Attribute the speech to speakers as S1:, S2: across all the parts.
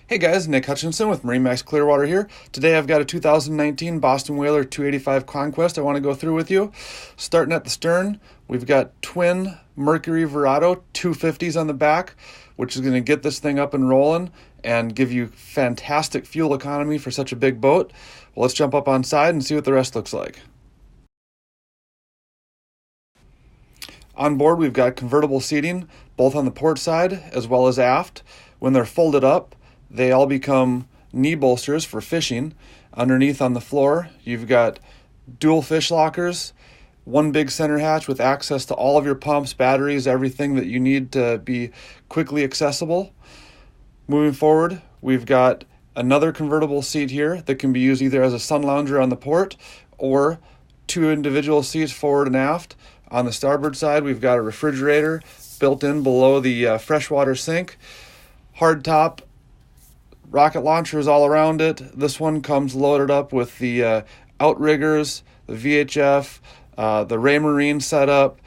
S1: Hey guys, Nick Hutchinson with MarineMax Clearwater here. Today I've got a 2019 Boston Whaler 285 Conquest I want to go through with you. Starting at the stern, we've got twin Mercury Verado 250s on the back, which is going to get this thing up and rolling and give you fantastic fuel economy for such a big boat. Well, let's jump up on side and see what the rest looks like. On board, we've got convertible seating, both on the port side as well as aft. When they're folded up, they all become knee bolsters for fishing. Underneath on the floor, you've got dual fish lockers, one big center hatch with access to all of your pumps, batteries, everything that you need to be quickly accessible. Moving forward, we've got another convertible seat here that can be used either as a sun lounger on the port or two individual seats forward and aft. On the starboard side, we've got a refrigerator built in below the freshwater sink. Hardtop rocket launchers all around it. This one comes loaded up with the outriggers, the VHF, the Raymarine setup,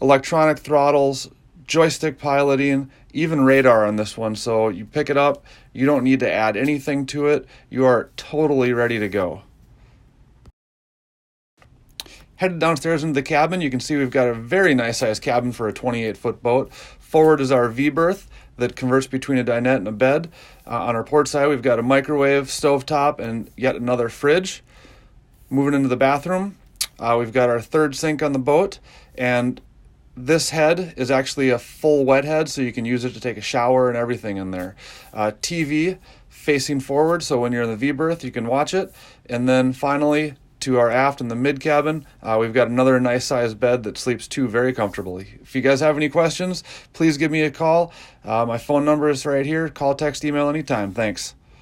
S1: electronic throttles, joystick piloting, even radar on this one. So you pick it up, you don't need to add anything to it. You are totally ready to go. Headed downstairs into the cabin, you can see we've got a very nice sized cabin for a 28-foot boat. Forward is our V-berth that converts between a dinette and a bed. On our port side, we've got a microwave, stovetop, and yet another fridge. Moving into the bathroom, we've got our third sink on the boat, and this head is actually a full wet head, so you can use it to take a shower and everything in there. TV facing forward, so when you're in the V-berth, you can watch it. And then finally, to our aft in the mid cabin, we've got another nice sized bed that sleeps two very comfortably. If you guys have any questions, please give me a call. My phone number is right here. Call, text, email anytime. Thanks.